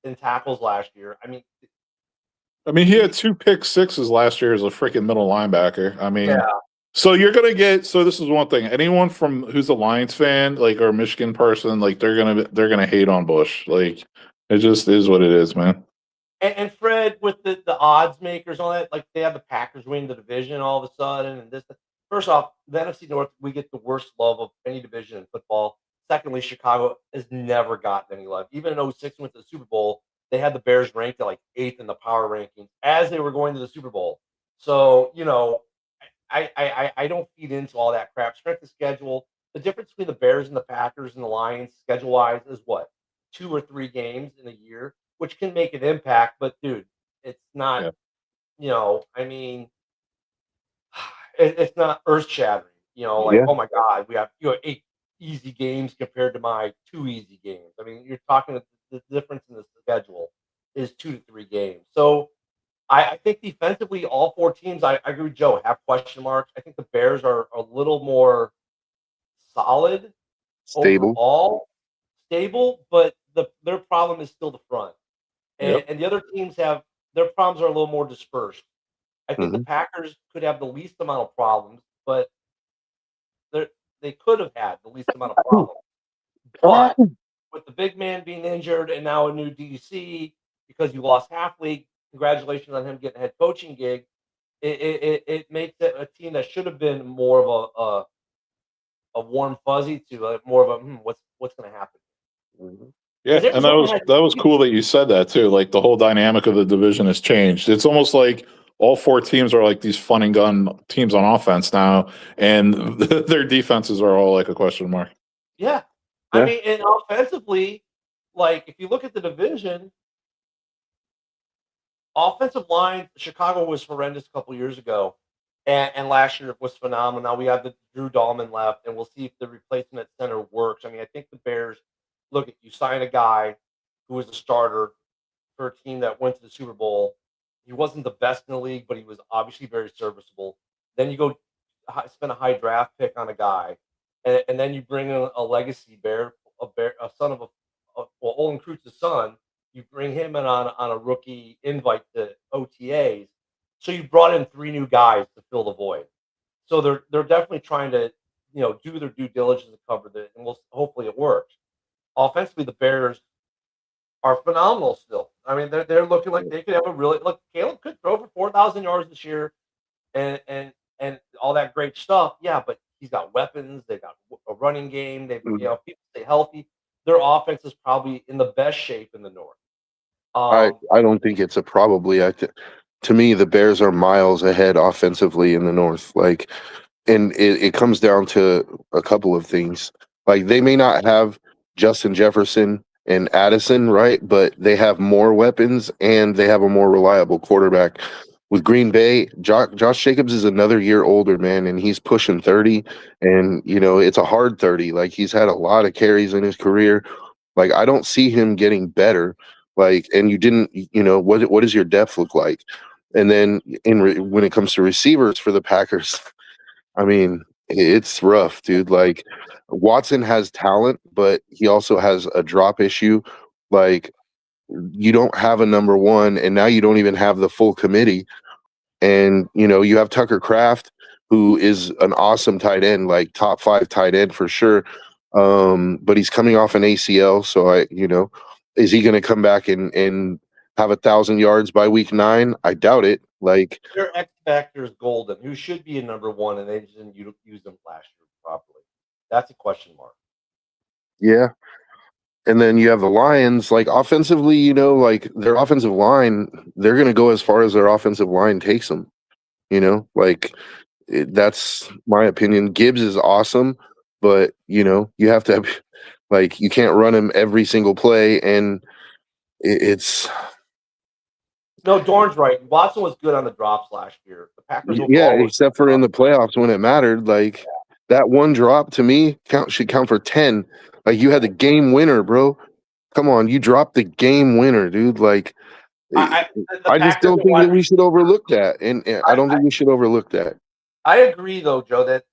in tackles last year. I mean, he had 2 pick sixes last year as a freaking middle linebacker. I mean, yeah. So you're gonna get. So this is one thing. Anyone who's a Lions fan, like, or a Michigan person, like, they're gonna hate on Bush. Like, it just is what it is, man. And Fred, with the odds makers on it, like they have the Packers winning the division all of a sudden, and this. First off, the NFC North, we get the worst love of any division in football. Secondly, Chicago has never gotten any love. Even in 06 went to the Super Bowl, they had the Bears ranked at like 8th in the power rankings as they were going to the Super Bowl. So, I don't feed into all that crap. Strength of schedule. The difference between the Bears and the Packers and the Lions, schedule-wise, is what? 2 or 3 games in a year, which can make an impact. But, dude, it's not, I mean, it's not earth-shattering. like, Yeah. oh my God, we have 8 easy games compared to my 2 easy games. I mean, you're talking the difference in the schedule is 2 to 3 games. So I think defensively, all 4 teams, I agree with Joe, have question marks. I think the Bears are a little more solid Stable. overall, stable, but their problem is still the front. Yep. And the other teams have their problems are a little more dispersed. I think the Mhm. Packers could have the least amount of problems, but they could have had the least amount of problems. But with the big man being injured and now a new DC because you lost Halfley, congratulations on him getting a head coaching gig. It makes it a team that should have been more of a warm fuzzy to more of a what's going to happen. Mhm. Yeah, Because and that Arizona was cool that you said that too. Like the whole dynamic of the division has changed. It's almost like all 4 teams are like these fun and gun teams on offense now, and their defenses are all like a question mark. Yeah. I Yeah. mean, and offensively, like if you look at the division, offensive line, Chicago was horrendous a couple years ago, and last year was phenomenal. Now we have the Drew Dahlman left, and we'll see if the replacement at center works. I mean, I think the Bears look at you sign a guy who was a starter for a team that went to the Super Bowl. He wasn't the best in the league, but he was obviously very serviceable. Then you go spend a high draft pick on a guy, and then you bring in a legacy a son of well, Olin Kreutz's son. You bring him in on a rookie invite to OTAs. So you brought in 3 new guys to fill the void. So they're definitely trying to do their due diligence to cover that, and hopefully it works. Offensively, the Bears are phenomenal still. I mean, they're looking like they could have a really look. Caleb could throw for 4,000 yards this year, and all that great stuff. Yeah, but he's got weapons. They got a running game. They Mhm. people stay healthy. Their offense is probably in the best shape in the North. I don't think it's a probably. To me, the Bears are miles ahead offensively in the North. Like, and it comes down to a couple of things. Like, they may not have Justin Jefferson and Addison, right? But they have more weapons and they have a more reliable quarterback. With Green Bay, Josh Jacobs is another year older, man, and he's pushing 30. And, it's a hard 30. Like, he's had a lot of carries in his career. Like, I don't see him getting better. Like, and you didn't, what does your depth look like? And then when it comes to receivers for the Packers, I mean, it's rough, dude. Like, Watson has talent, but he also has a drop issue. Like, you don't have a number 1, and now you don't even have the full committee. And, you have Tucker Kraft, who is an awesome tight end, like top 5 tight end for sure. But he's coming off an ACL. So is he going to come back and have 1,000 yards by week 9? I doubt it. Like, Their X factor is Golden, who should be a number 1, and they just didn't use them last year properly. That's a question mark. yeah. And then you have the Lions, like offensively, like their offensive line, they're going to go as far as their offensive line takes them. Like that's my opinion. Gibbs is awesome, but you have to have, like, you can't run him every single play, and it's No, Dorn's right. Watson was good on the drops last year. The Packers yeah, overall except for in the playoffs when it mattered. Like, that one drop to me should count for 10. Like, you had the game winner, bro. Come on, you dropped the game winner, dude. Like, the I just Packers don't are think that wide we should overlook that, and I don't think we should overlook that. I agree, though, Joe, that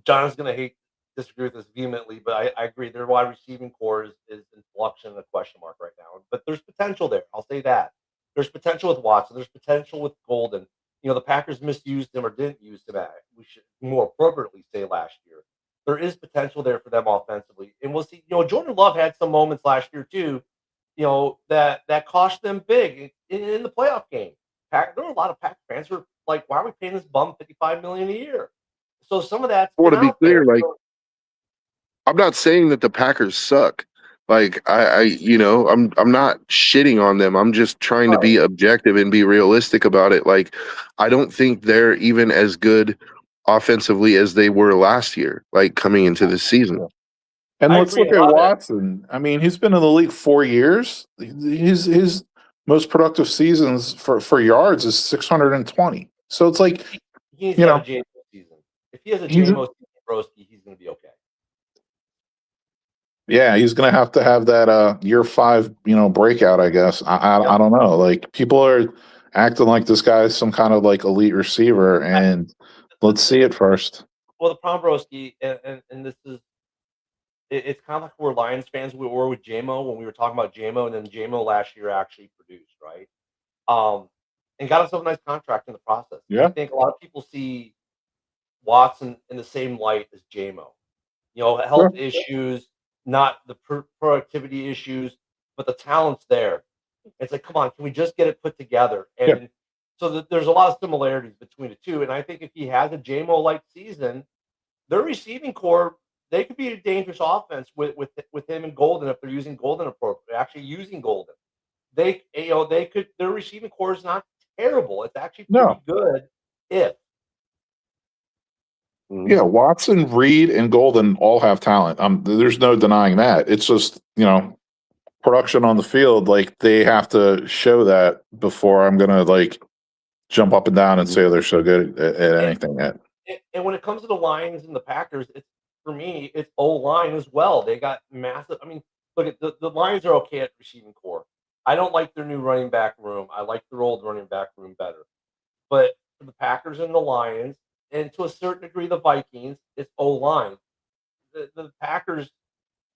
John's going to disagree with this vehemently, but I agree. Their wide receiving core is in flux and a question mark right now. But there's potential there. I'll say that. There's potential with Watson. There's potential with Golden. The Packers misused him or didn't use him we should more appropriately say last year. There is potential there for them offensively. And we'll see. Jordan Love had some moments last year, too, that cost them big in the playoff game. There were a lot of Pack fans who were like, why are we paying this bum $55 million a year? So some of that's Well, to been be out clear, there. like, I'm not saying that the Packers suck. Like, I'm not shitting on them. I'm just trying to be objective and be realistic about it. Like, I don't think they're even as good offensively as they were last year, like, coming into this season. And I let's agree look a at lot of that. Watson. I mean, he's been in the league 4 years. His most productive seasons for yards is 620. So it's like, He needs to have a JV season. If he has a He's- JMO Broski, he's going to be okay. Yeah, he's gonna have to have that year 5, breakout, I guess. I don't know. Like, people are acting like this guy is some kind of like elite receiver, and let's see it first. Well, the problem, Broski, and this is it's kind of like we're Lions fans. We were with JMO when we were talking about JMO, and then JMO last year actually produced, right? And got himself a nice contract in the process. Yeah. I think a lot of people see Watson in the same light as JMO. Health issues, not the productivity issues, but the talent's there. It's like, come on, can we just get it put together? And so there's a lot of similarities between the two. And I think if he has a JMO-like season, their receiving core, they could be a dangerous offense with him and Golden if they're using Golden appropriately. Actually, using Golden, they could. Their receiving core is not terrible. It's actually pretty good. Yeah, Watson, Reed, and Golden all have talent. There's no denying that. It's just, production on the field. Like, they have to show that before I'm gonna like jump up and down and say they're so good at anything. And when it comes to the Lions and the Packers, for me, it's O-line as well. They got massive. I mean, look at the Lions are okay at receiving core. I don't like their new running back room. I like their old running back room better. But for the Packers and the Lions, and to a certain degree the Vikings, it's O-line. The Packers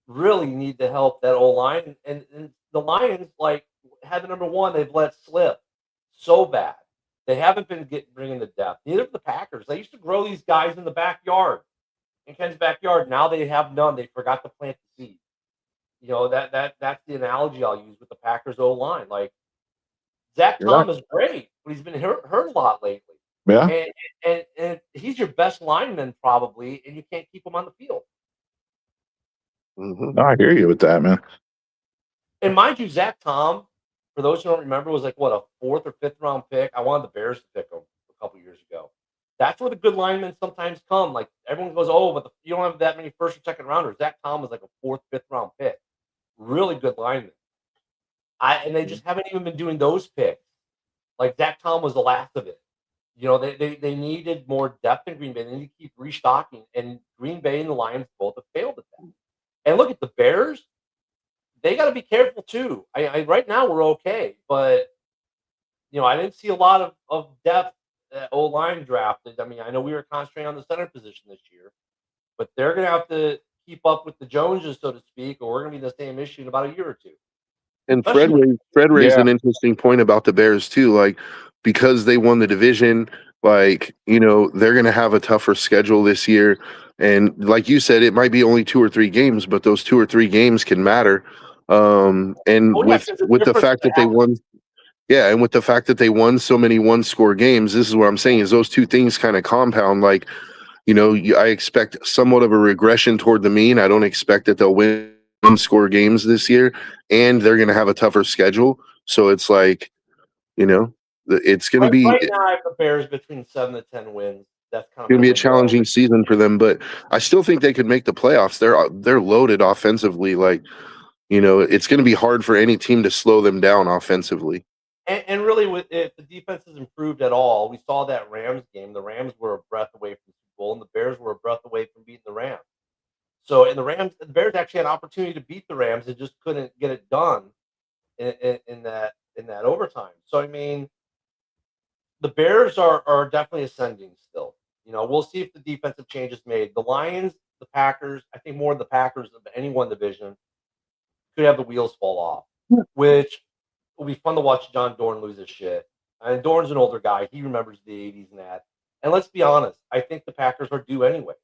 really need to help that O-line. And the Lions, like, had the number one, they've let slip so bad. They haven't been bringing the depth. Neither of the Packers. They used to grow these guys in the backyard, in Ken's backyard. Now they have none. They forgot to plant the seed. That's the analogy I'll use with the Packers O-line. Like, Zach Tom is great, but he's been hurt a lot lately. Yeah. And he's your best lineman probably, and you can't keep him on the field. No, I hear you with that, man. And mind you, Zach Tom, for those who don't remember, was like, what, a 4th or 5th round pick? I wanted the Bears to pick him a couple years ago. That's where the good linemen sometimes come. Like, everyone goes, oh, but you don't have that many first or second rounders. Zach Tom was like a 4th, 5th round pick. Really good lineman. And they just haven't even been doing those picks. Like, Zach Tom was the last of it. They needed more depth in Green Bay. They need to keep restocking. And Green Bay and the Lions both have failed at that. And look at the Bears. They got to be careful too. Right now we're okay, but I didn't see a lot of depth at O-line drafted. I mean, I know we were concentrating on the center position this year, but they're going to have to keep up with the Joneses, so to speak, or we're going to be in the same issue in about a year or two. And Fred raised an interesting point about the Bears too. Like, because they won the division, like, they're going to have a tougher schedule this year. And like you said, it might be only 2 or 3 games, but those 2 or 3 games can matter. With the fact that they won, and with the fact that they won so many 1-score games, this is what I'm saying is those two things kind of compound. Like, I expect somewhat of a regression toward the mean. I don't expect that they'll win 1-score games this year, and they're going to have a tougher schedule. So it's like, it's going to be right now. I have the Bears between 7 to 10 wins. That's kind of going to be a challenging season for them, but I still think they could make the playoffs. They're loaded offensively. Like, it's going to be hard for any team to slow them down offensively. And really, if the defense has improved at all, we saw that Rams game. The Rams were a breath away from the Super Bowl, and the Bears were a breath away from beating the Rams. So, the Bears actually had an opportunity to beat the Rams and just couldn't get it done in that overtime. So, I mean, the Bears are definitely ascending still. We'll see if the defensive change is made. The Lions, the Packers, I think more of the Packers of any one division could have the wheels fall off, which will be fun to watch John Dorn lose his shit. And Dorn's an older guy. He remembers the 80s and that. And let's be honest, I think the Packers are due anyway.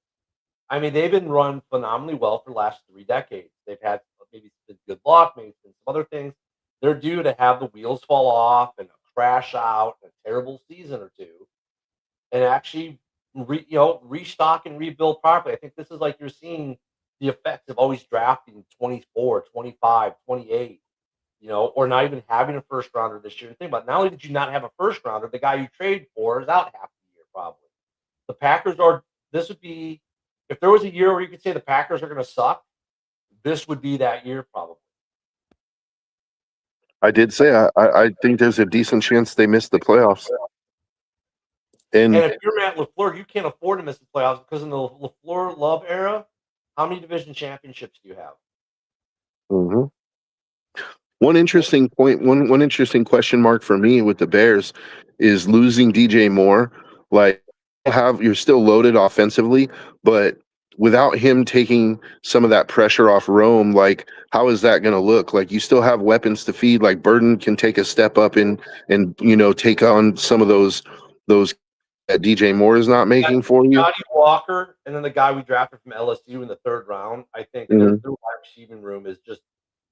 I mean, they've been run phenomenally well for the last 3 decades. They've had maybe some good luck, maybe some other things. They're due to have the wheels fall off and crash out in a terrible season or two and actually restock and rebuild properly. I think this is like you're seeing the effects of always drafting 24, 25, 28, or not even having a first rounder this year. And think about it, not only did you not have a first rounder, the guy you trade for is out half the year probably. The Packers this would be, if there was a year where you could say the Packers are going to suck, this would be that year probably. I did say I think there's a decent chance they miss the playoffs. And And if you're Matt LaFleur, you can't afford to miss the playoffs because in the LaFleur Love era, how many division championships do you have? mhm. One interesting point, one interesting question mark for me with the Bears is losing DJ Moore. Like, you're still loaded offensively, but without him taking some of that pressure off Rome, like how is that going to look? Like you still have weapons to feed. Like Burden can take a step up and take on some of those that DJ Moore is not making for you. Scotty Walker, and then the guy we drafted from LSU in the 3rd round. I think Mhm. their wide receiving room is just.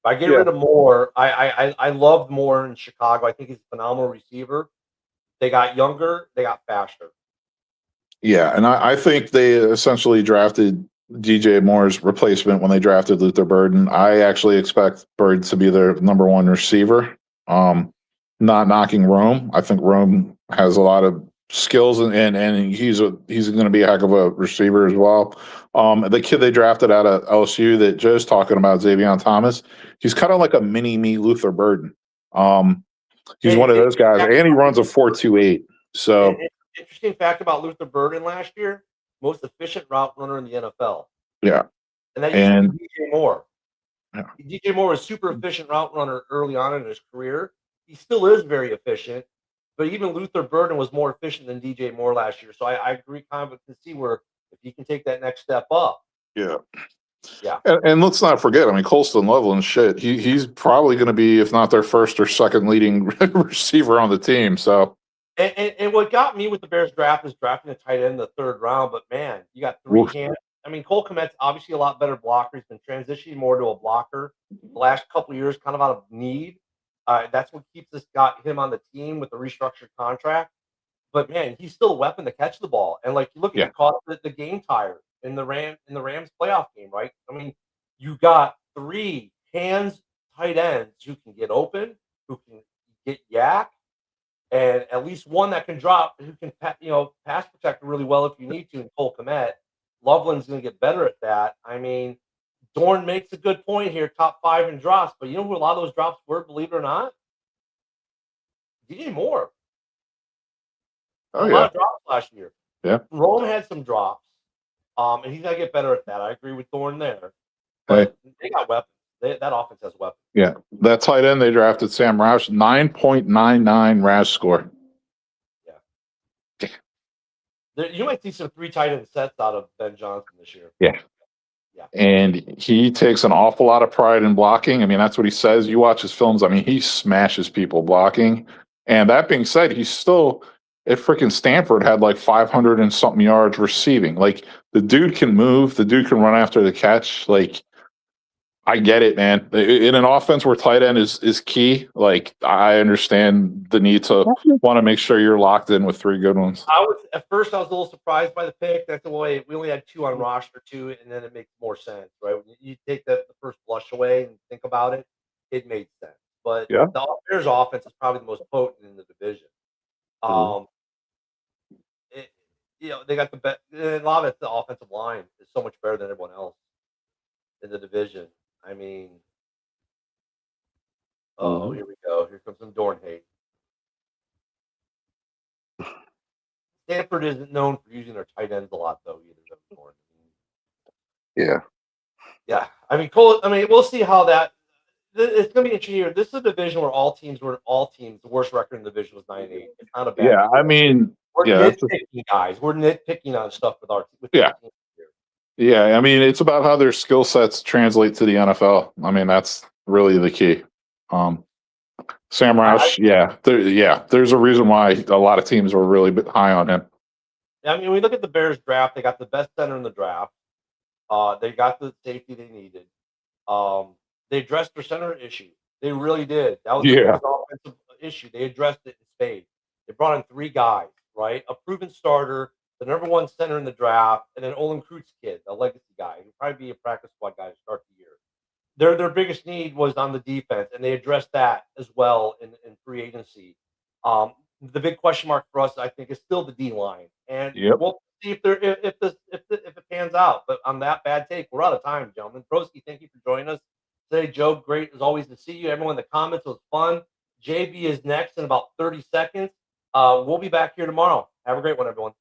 If I get Yeah. rid of Moore, I loved Moore in Chicago. I think he's a phenomenal receiver. They got younger, they got faster. Yeah, and I think they essentially drafted DJ Moore's replacement when they drafted Luther Burden. I actually expect Bird to be their number one receiver. Not knocking Rome. I think Rome has a lot of skills and he's going to be a heck of a receiver as well. The kid they drafted out of LSU that Joe's talking about, Xavier Thomas, he's kind of like a mini me Luther Burden. He's one of those guys, and he runs a 4.28. So. Interesting fact about Luther Burden last year: most efficient route runner in the NFL. Yeah, and that used to and be DJ Moore. yeah. DJ Moore was super efficient route runner early on in his career. He still is very efficient, but even Luther Burden was more efficient than DJ Moore last year. So I agree, kind of to see where if he can take that next step up. Yeah. Yeah. And let's not forget, I mean, Colston Loveland, shit, he's probably going to be, if not their first or second leading receiver on the team. So, And what got me with the Bears draft is drafting a tight end in the 3rd round. But man, you got 3 Oof. hands. I mean, Cole Kmet's obviously a lot better blocker. He's been transitioning more to a blocker the last couple of years, kind of out of need. That's what got him on the team with the restructured contract. But man, he's still a weapon to catch the ball. And like you look at Yeah. he caught the game tire in the Rams playoff game, right? I mean, you got 3 hands tight ends who can get open, who can get yak, and at least one that can drop, who can pass protect really well if you need to. And Cole Kmet, Loveland's going to get better at that. I mean, Dorn makes a good point here, top 5 in drops, but you know who a lot of those drops were, believe it or not? DJ Moore. Oh, A yeah. lot of drops last year. Yeah. Rome had some drops, and he's got to get better at that. I agree with Dorn there. Hey. But they got weapons. That offense has weapons. Yeah. That tight end they drafted, Sam Roush, 9.99 Roush score. You might see some 3 tight end sets out of Ben Johnson this year. Yeah. Yeah. And he takes an awful lot of pride in blocking. I mean, that's what he says. You watch his films. I mean, he smashes people blocking. And that being said, he's still at freaking Stanford had like 500 and something yards receiving. Like the dude can move. The dude can run after the catch. Like, I get it, man. In an offense where tight end is key, like I understand the need to want to make sure you're locked in with 3 good ones. At first I was a little surprised by the pick. That's the way we only had 2 on roster too, and then it makes more sense, right? When you take the first blush away and think about it, it made sense. But Yeah. the Bears offense is probably the most potent in the division. They got the best. A lot of it's the offensive line is so much better than everyone else in the division. I mean, here we go. Here comes some Dorn hate. Stanford isn't known for using their tight ends a lot, though, either. Dorn. Yeah. Yeah. I mean, Cole. I mean, we'll see how that. It's going to be interesting here. This is a division where all teams. The worst record in the division was 9-8. It's not a bad. Yeah, I mean, we're yeah, nitpicking, guys. We're nitpicking on stuff with our. Yeah. Yeah, I mean, it's about how their skill sets translate to the NFL. I mean, that's really the key. Sam Roush, there's a reason why a lot of teams were really high on him. I mean, when we look at the Bears draft, they got the best center in the draft. They got the safety they needed. They addressed their center issue. They really did. That was the offensive issue. They addressed it in spades. They brought in 3 guys, right? A proven starter, the number 1 center in the draft, and then Olin Kreutz kid, a legacy guy. He'll probably be a practice squad guy to start the year. Their biggest need was on the defense, and they addressed that as well in free agency. The big question mark for us, I think, is still the D line, and we'll see if it pans out. But on that bad take, we're out of time, gentlemen. Broski, thank you for joining us today. Joe, great as always to see you. Everyone in the comments, it was fun. JB is next in about 30 seconds. We'll be back here tomorrow. Have a great one, everyone.